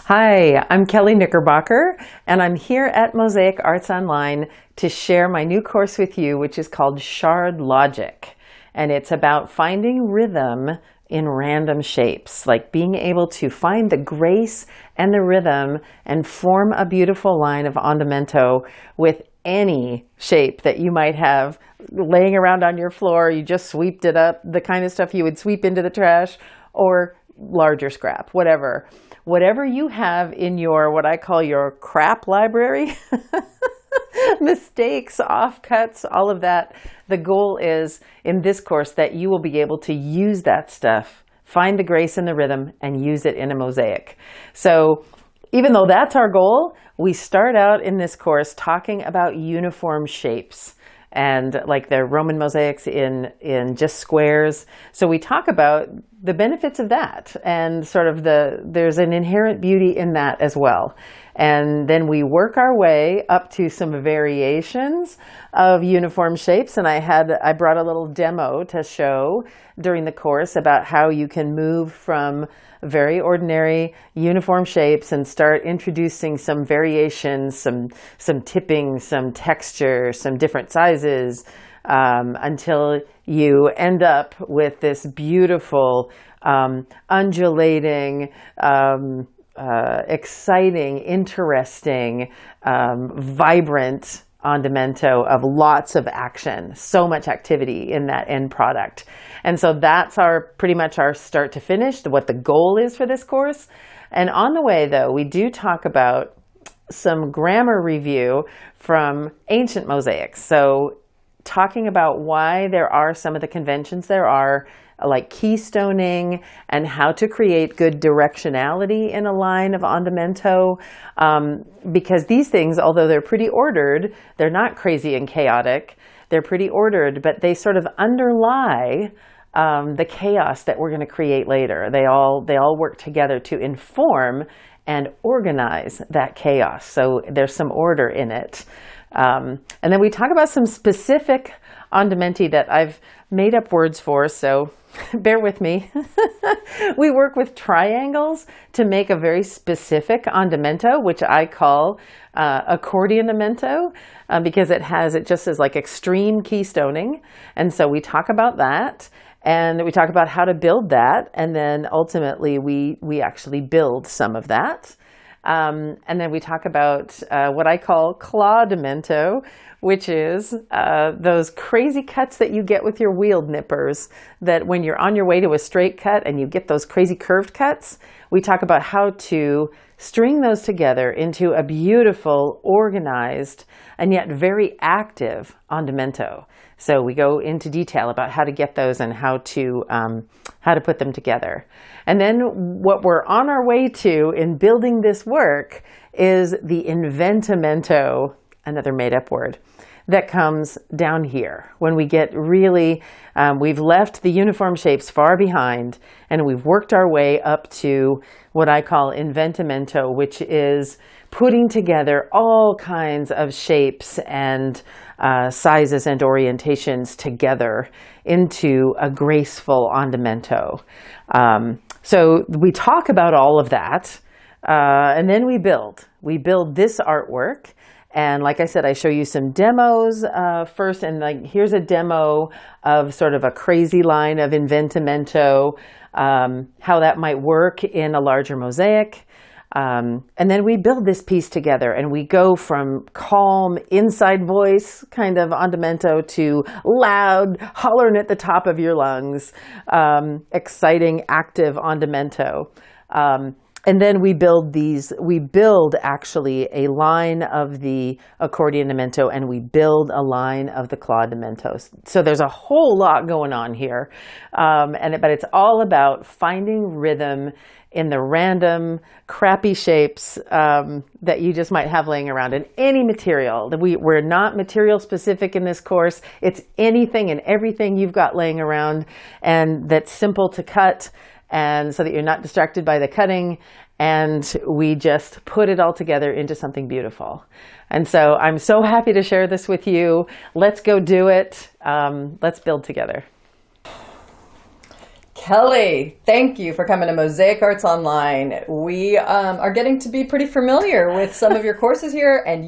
Hi, I'm Kelley Knickerbocker, and I'm here at Mosaic Arts Online to share my new course with you, which is called Shard Logic. And it's about finding rhythm in random shapes, like being able to find the grace and the rhythm and form a beautiful line of andamento with any shape that you might have laying around on your floor. You just sweeped it up, the kind of stuff you would sweep into the trash, or larger scrap, whatever. Whatever you have in your, what I call your crap library, mistakes, offcuts, all of that. The goal is in this course that you will be able to use that stuff, find the grace and the rhythm, and use it in a mosaic. So even though that's our goal, we start out in this course talking about uniform shapes and like the Roman mosaics in just squares. So we talk about the benefits of that and sort of there's an inherent beauty in that as well. And then we work our way up to some variations of uniform shapes. And I brought a little demo to show during the course about how you can move from very ordinary uniform shapes and start introducing some variations, some tipping, some texture, some different sizes, until you end up with this beautiful, undulating, exciting, interesting, vibrant andamento of lots of action, so much activity in that end product. And so that's pretty much our start to finish, what the goal is for this course. And on the way, though, we do talk about some grammar review from ancient mosaics. So talking about why there are some of the conventions there are, like keystoning and how to create good directionality in a line of andamento, because these things, although they're pretty ordered, they're not crazy and chaotic. They're pretty ordered, but they sort of underlie the chaos that we're going to create later. They all work together to inform and organize that chaos. So there's some order in it. And then we talk about some specific andamenti that I've made up words for, so bear with me. We work with triangles to make a very specific andamento, which I call accordionamento, because it just is like extreme keystoning. And so we talk about that, and we talk about how to build that, and then ultimately we actually build some of that. And then we talk about what I call clawdamento, which is those crazy cuts that you get with your wheeled nippers, that when you're on your way to a straight cut and you get those crazy curved cuts, we talk about how to string those together into a beautiful, organized, and yet very active andamento. So we go into detail about how to get those and how to put them together. And then what we're on our way to in building this work is the inventamento, another made-up word, that comes down here when we get really, we've left the uniform shapes far behind and we've worked our way up to what I call inventamento, which is putting together all kinds of shapes and sizes and orientations together into a graceful andamento. So we talk about all of that, and then we build. We build this artwork. And like I said, I show you some demos first, and like here's a demo of sort of a crazy line of inventamento, how that might work in a larger mosaic. And then we build this piece together, and we go from calm inside voice kind of andamento to loud, hollering at the top of your lungs, exciting, active andamento. And then we build actually a line of the accordionamento, and we build a line of the clawdamento. So there's a whole lot going on here. But it's all about finding rhythm in the random, crappy shapes that you just might have laying around in any material. We're not material specific in this course. It's anything and everything you've got laying around, and that's simple to cut, and so that you're not distracted by the cutting, and we just put it all together into something beautiful. And so I'm so happy to share this with you. Let's go do it. Let's build together. Kelley, thank you for coming to Mosaic Arts Online. We are getting to be pretty familiar with some of your courses here and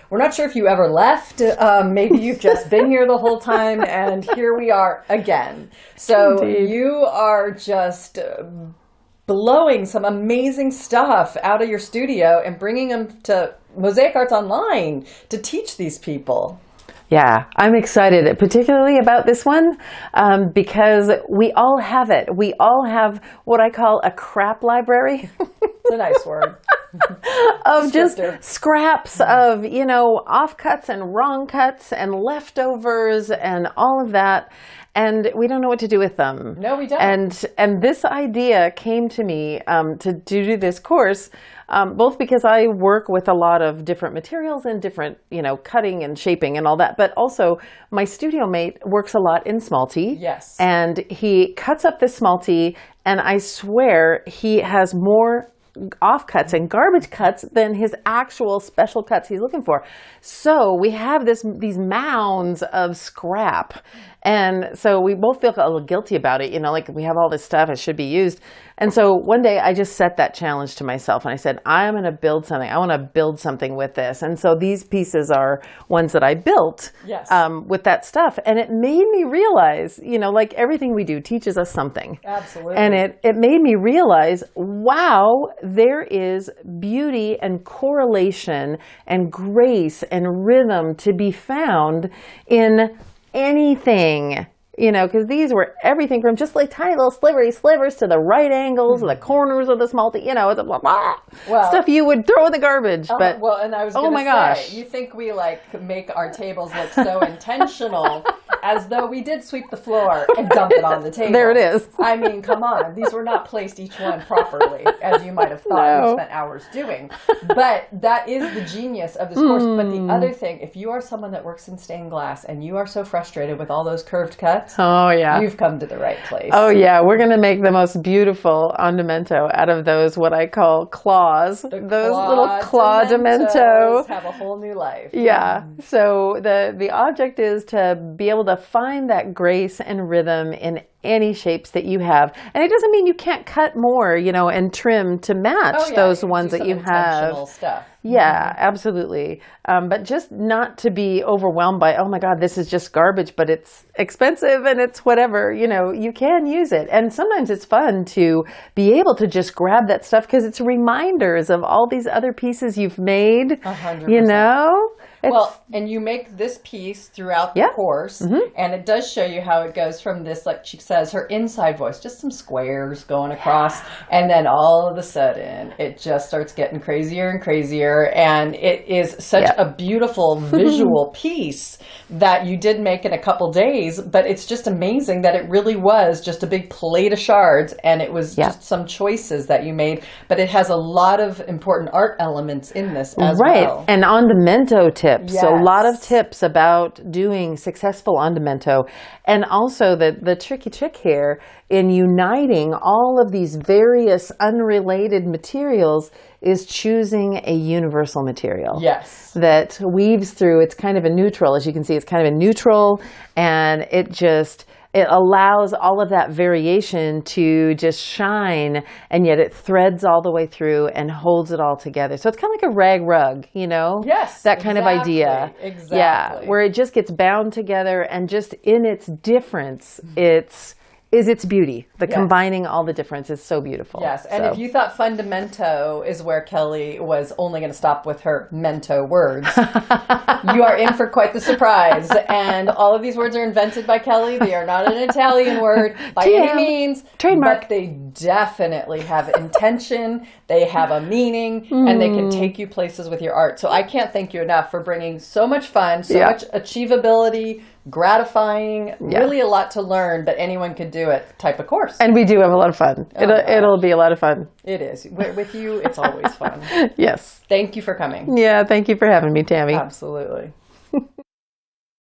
we're not sure if you ever left. Maybe you've just been here the whole time, and here we are again. So Indeed. You are just blowing some amazing stuff out of your studio and bringing them to Mosaic Arts Online to teach these people. Yeah, I'm excited, particularly about this one, because we all have it. We all have what I call a crap library. It's a nice word. Of just scraps of, offcuts and wrong cuts and leftovers and all of that. And we don't know what to do with them. No, we don't. And this idea came to me to do this course, both because I work with a lot of different materials and different, cutting and shaping and all that. But also my studio mate works a lot in Smalty. Yes. And he cuts up this Smalty, and I swear he has more offcuts and garbage cuts than his actual special cuts he's looking for. So we have these mounds of scrap. And so we both feel a little guilty about it, like we have all this stuff, it should be used. And so one day I just set that challenge to myself and I said, I'm going to build something. I want to build something with this. And so these pieces are ones that I built yes. With that stuff. And it made me realize, like everything we do teaches us something. Absolutely. And it made me realize, wow, there is beauty and correlation and grace and rhythm to be found in anything, because these were everything from just like tiny little slivers to the right angles, the corners of the Smalty, it's a blah, blah, stuff you would throw in the garbage. But and I was oh my gosh, you think we make our tables look so intentional, as though we did sweep the floor and dump it on the table. There it is. I mean, come on, these were not placed each one properly, as you might have thought. We spent hours doing. But that is the genius of this course. But the other thing, if you are someone that works in stained glass and you are so frustrated with all those curved cuts, oh yeah, you've come to the right place. Oh yeah, we're going to make the most beautiful andamento out of those, what I call claws. Those little claw demento have a whole new life. Yeah. So the object is to be able to find that grace and rhythm in any shapes that you have. And it doesn't mean you can't cut more, and trim to match those ones that you have. Stuff. Yeah, absolutely. But just not to be overwhelmed by, oh my God, this is just garbage, but it's expensive and it's whatever, you can use it. And sometimes it's fun to be able to just grab that stuff because it's reminders of all these other pieces you've made, 100%. And you make this piece throughout the course, and it does show you how it goes from this, like she says, her inside voice, just some squares going across, and then all of a sudden, it just starts getting crazier and crazier, and it is such a beautiful visual piece that you did make in a couple days, but it's just amazing that it really was just a big plate of shards, and it was just some choices that you made, but it has a lot of important art elements in this as well. Right, and andamento tips. Yes. So a lot of tips about doing successful andamento, and also the tricky trick here in uniting all of these various unrelated materials is choosing a universal material. Yes. That weaves through. It's kind of a neutral, as you can see, it's kind of a neutral, and it allows all of that variation to just shine, and yet it threads all the way through and holds it all together. So it's kind of like a rag rug, Yes. That kind of idea. Exactly. Yeah, where it just gets bound together, and just in its difference, its beauty. The combining all the difference is so beautiful. Yes, and if you thought fundamento is where Kelley was only going to stop with her mento words, you are in for quite the surprise. And all of these words are invented by Kelley. They are not an Italian word by any means. Trademark. But they definitely have intention, they have a meaning, and they can take you places with your art. So I can't thank you enough for bringing so much fun, so much achievability, gratifying, really a lot to learn, but anyone could do it type of course. And we do have a lot of fun. It'll be a lot of fun. It is. With you, it's always fun. Yes. Thank you for coming. Yeah, thank you for having me, Tammy. Absolutely.